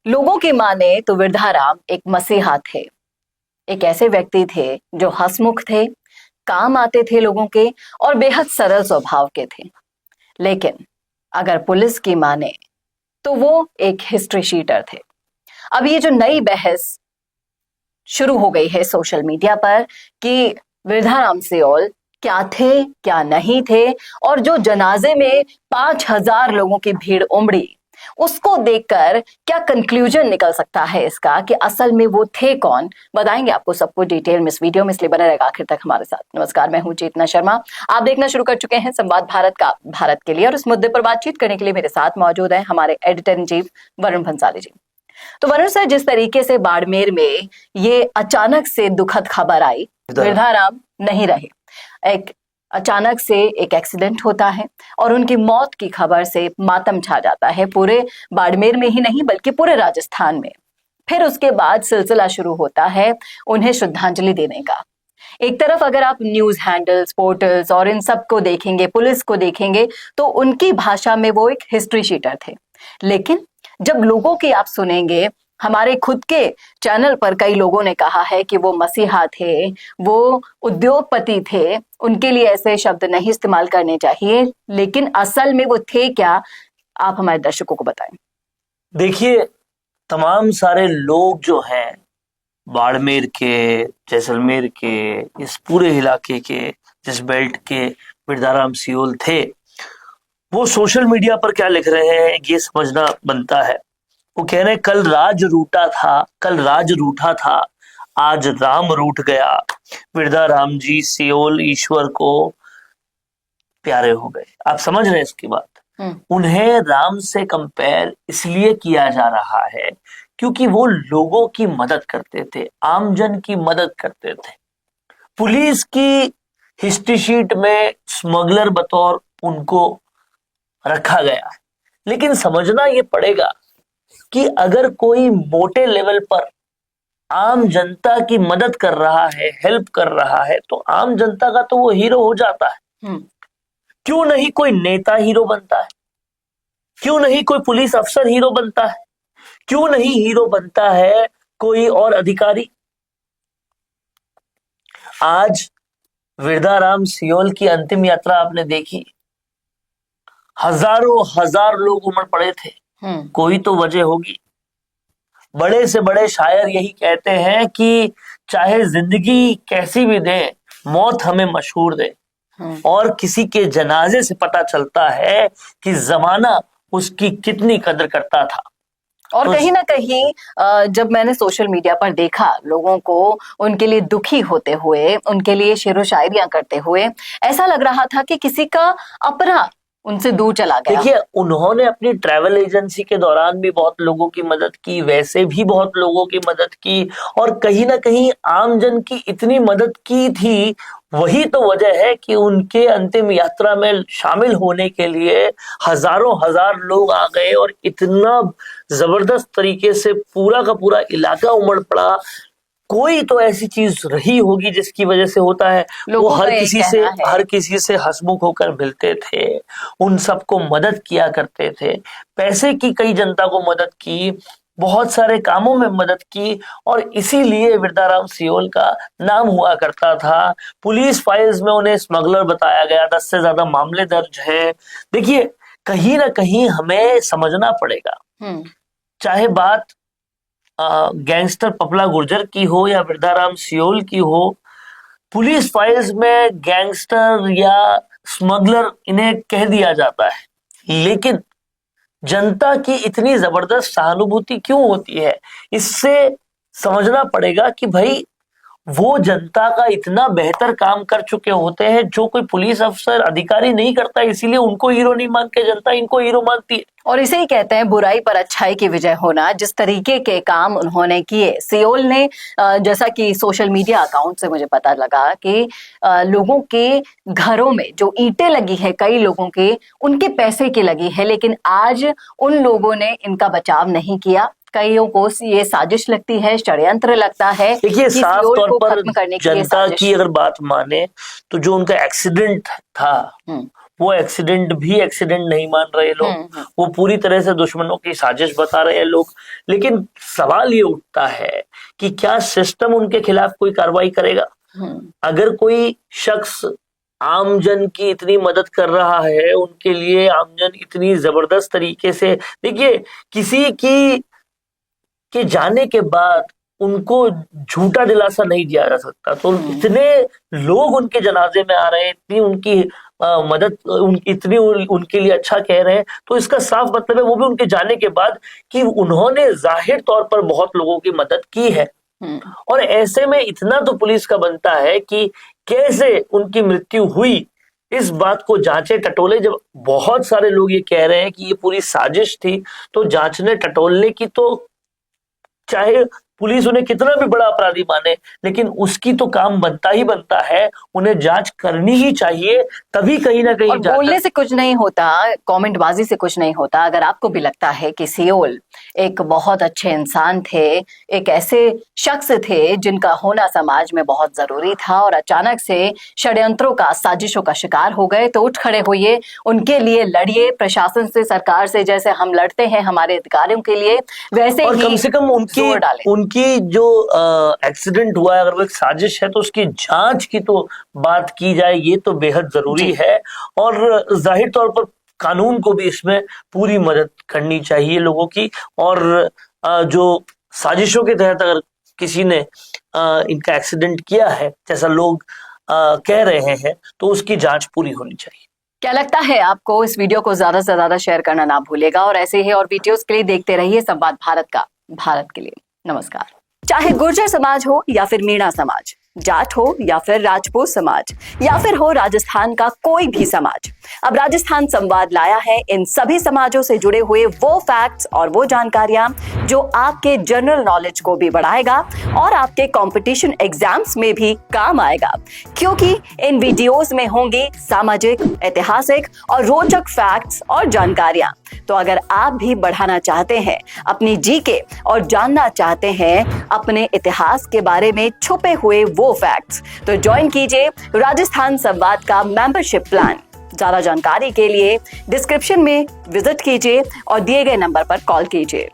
लोगों की माने तो वृद्धाराम एक मसीहा थे। एक ऐसे व्यक्ति थे जो हंसमुख थे, काम आते थे लोगों के और बेहद सरल स्वभाव के थे। लेकिन अगर पुलिस की माने तो वो एक हिस्ट्री शीटर थे। अब ये जो नई बहस शुरू हो गई है सोशल मीडिया पर कि वृद्धाराम सियोल क्या थे क्या नहीं थे, और जो जनाजे में 5,000 लोगों की भीड़ उमड़ी, उसको देखकर क्या कंक्लूजन निकल सकता है इसका कि असल में वो थे कौन। बताएंगे आपको सब कुछ डिटेल में इस वीडियो में, इसलिए बने रहेगा आखिर तक हमारे साथ। नमस्कार, मैं हूं चेतना शर्मा। आप देखना शुरू कर चुके हैं संवाद भारत का, भारत के लिए, और इस मुद्दे पर बातचीत करने के लिए मेरे साथ मौजूद है हमारे editor in chief Varun Bhansali ji. तो वरुण सर, जिस तरीके से बाड़मेर में ये अचानक से दुखद खबर आई, वृद्धाराम नहीं रहे, एक अचानक से एक एक्सीडेंट होता है और उनकी मौत की खबर से मातम छा जाता है पूरे बाड़मेर में ही नहीं बल्कि पूरे राजस्थान में। फिर उसके बाद सिलसिला शुरू होता है उन्हें श्रद्धांजलि देने का। एक तरफ अगर आप न्यूज हैंडल्स, पोर्टल्स और इन सब को देखेंगे, पुलिस को देखेंगे, तो उनकी भाषा में वो एक हिस्ट्री शीटर थे। लेकिन जब लोगों की आप सुनेंगे, हमारे खुद के चैनल पर कई लोगों ने कहा है कि वो मसीहा थे, वो उद्योगपति थे, उनके लिए ऐसे शब्द नहीं इस्तेमाल करने चाहिए, लेकिन असल में वो थे क्या, आप हमारे दर्शकों को बताएं। देखिए, तमाम सारे लोग जो हैं बाड़मेर के, जैसलमेर के, इस पूरे इलाके के, जिस बेल्ट के वृद्धाराम सियोल थे, वो सोशल मीडिया पर क्या लिख रहे हैं ये समझना बनता है। वो कह रहे हैं कल राज रूठा था, आज राम रूठ गया। वृद्धाराम जी सियोल ईश्वर को प्यारे हो गए। आप समझ रहे हैं इसकी बात। उन्हें राम से कंपेयर इसलिए किया जा रहा है क्योंकि वो लोगों की मदद करते थे, आमजन की मदद करते थे। पुलिस की हिस्ट्री शीट में स्मगलर बतौर उनको रखा गया है, लेकिन समझना ये पड़ेगा कि अगर कोई मोटे लेवल पर आम जनता की मदद कर रहा है, हेल्प कर रहा है, तो आम जनता का तो वो हीरो हो जाता है। क्यों नहीं कोई नेता हीरो बनता है? क्यों नहीं कोई पुलिस अफसर हीरो बनता है? क्यों नहीं हीरो बनता है कोई और अधिकारी? आज वृद्धाराम सियोल की अंतिम यात्रा आपने देखी, हजारों हजार लोग उमड़ पड़े थे। कोई तो वजह होगी। बड़े से बड़े शायर यही कहते हैं कि चाहे जिंदगी कैसी भी दे, मौत हमें मशहूर दे। और किसी के जनाजे से पता चलता है कि जमाना उसकी कितनी कदर करता था। और कहीं ना कहीं जब मैंने सोशल मीडिया पर देखा लोगों को उनके लिए दुखी होते हुए, उनके लिए शेरो शायरियां करते हुए, ऐसा लग रहा था कि किसी का अपना उनसे दूर चला गया। देखिए, उन्होंने अपनी ट्रैवल एजेंसी के दौरान भी बहुत लोगों की मदद की, वैसे भी बहुत लोगों की मदद की, और कहीं ना कहीं आमजन की इतनी मदद की थी। वही तो वजह है कि उनके अंतिम यात्रा में शामिल होने के लिए हजारों हजार लोग आ गए और इतना जबरदस्त तरीके से पूरा का पूरा इलाका उमड़ पड़ा। कोई तो ऐसी चीज रही होगी जिसकी वजह से होता है। वो हर किसी से हंसमुख होकर मिलते थे, उन सबको मदद किया करते थे, पैसे की कई जनता को मदद की, बहुत सारे कामों में मदद की, और इसीलिए वृद्धाराम सियोल का नाम हुआ करता था। पुलिस फाइल्स में उन्हें स्मगलर बताया गया, 10 से ज्यादा मामले दर्ज हैं। देखिए, कहीं ना कहीं हमें समझना पड़ेगा, चाहे बात गैंगस्टर पपला गुर्जर की हो या वृद्धाराम सियोल की हो, पुलिस फाइल्स में गैंगस्टर या स्मगलर इन्हें कह दिया जाता है, लेकिन जनता की इतनी जबरदस्त सहानुभूति क्यों होती है? इससे समझना पड़ेगा कि भाई वो जनता का इतना बेहतर काम कर चुके होते हैं जो कोई पुलिस अफसर, अधिकारी नहीं करता, इसीलिए उनको हीरो नहीं मान के जनता इनको हीरो मानती है। और इसे ही कहते हैं बुराई पर अच्छाई की विजय होना। जिस तरीके के काम उन्होंने किए, सियोल ने, जैसा कि सोशल मीडिया अकाउंट से मुझे पता लगा कि लोगों के घरों में जो ईंटें लगी है, कई लोगों के उनके पैसे की लगी है, लेकिन आज उन लोगों ने इनका बचाव नहीं किया। कईयों को ये साजिश लगती है, षड्यंत्र लगता है। देखिए, साफ तौर पर जनता की अगर बात माने तो जो उनका एक्सीडेंट था वो एक्सीडेंट भी एक्सीडेंट नहीं मान रहे लोग, वो पूरी तरह से दुश्मनों की साजिश बता रहे हैं लोग। लेकिन सवाल ये उठता है कि क्या सिस्टम उनके खिलाफ कोई कार्रवाई करेगा? अगर कोई शख्स आमजन की इतनी मदद कर रहा है, उनके लिए आमजन इतनी जबरदस्त तरीके से, देखिए किसी की के जाने के बाद उनको झूठा दिलासा नहीं दिया जा सकता। तो इतने लोग उनके जनाजे में आ रहे हैं, इतनी उनकी मदद, इतनी उनके लिए अच्छा कह रहे हैं, तो इसका साफ मतलब है वो भी उनके जाने के बाद कि उन्होंने जाहिर तौर पर बहुत लोगों की मदद की है। और ऐसे में इतना तो पुलिस का बनता है कि कैसे उनकी मृत्यु हुई इस बात को जांचे टटोले। जब बहुत सारे लोग ये कह रहे हैं कि ये पूरी साजिश थी, तो जांचने टटोलने की तो चाहे पुलिस उन्हें कितना भी बड़ा अपराधी माने, लेकिन उसकी तो काम बनता ही बनता है, उन्हें जांच करनी ही चाहिए। तभी कहीं ना कहीं और बोलने से कुछ नहीं होता, कमेंटबाजी से कुछ नहीं होता। अगर आपको भी लगता है कि सियोल एक बहुत अच्छे इंसान थे, एक ऐसे शख्स थे जिनका होना समाज में बहुत जरूरी था, और अचानक से षड्यंत्रों का, साजिशों का शिकार हो गए, तो उठ खड़े होइए, उनके लिए लड़िए, प्रशासन से, सरकार से जैसे हम लड़ते हैं हमारे अधिकारियों के लिए, वैसे और ही कम से कम उनकी जो एक्सीडेंट हुआ है, अगर वो एक साजिश है तो उसकी जांच की तो बात की जाए, ये तो बेहद जरूरी है। और जाहिर तौर पर कानून को भी इसमें पूरी मदद करनी चाहिए लोगों की। और जो साजिशों के तहत अगर किसी ने इनका एक्सीडेंट किया है जैसा लोग कह रहे हैं, तो उसकी जांच पूरी होनी चाहिए। क्या लगता है आपको? इस वीडियो को ज्यादा से ज्यादा शेयर करना ना भूलेगा, और ऐसे ही और वीडियोस के लिए देखते रहिए संवाद भारत का। भारत के लिए नमस्कार। चाहे गुर्जर समाज हो या फिर मीणा समाज, जाट हो या फिर राजपूत समाज, या फिर हो राजस्थान का कोई भी समाज, अब राजस्थान संवाद लाया है इन सभी समाजों से जुड़े हुए वो फैक्ट्स और वो जानकारियां जो आपके जनरल नॉलेज को भी बढ़ाएगा और आपके कंपटीशन एग्जाम्स में भी काम आएगा। क्योंकि इन वीडियोस में होंगी सामाजिक, ऐतिहासिक और रोचक फैक्ट्स और जानकारियां। तो अगर आप भी बढ़ाना चाहते हैं अपनी जीके और जानना चाहते हैं अपने इतिहास के बारे में छुपे हुए वो फैक्ट्स, तो ज्वाइन कीजिए राजस्थान संवाद का मेंबरशिप प्लान। ज्यादा जानकारी के लिए डिस्क्रिप्शन में विजिट कीजिए और दिए गए नंबर पर कॉल कीजिए।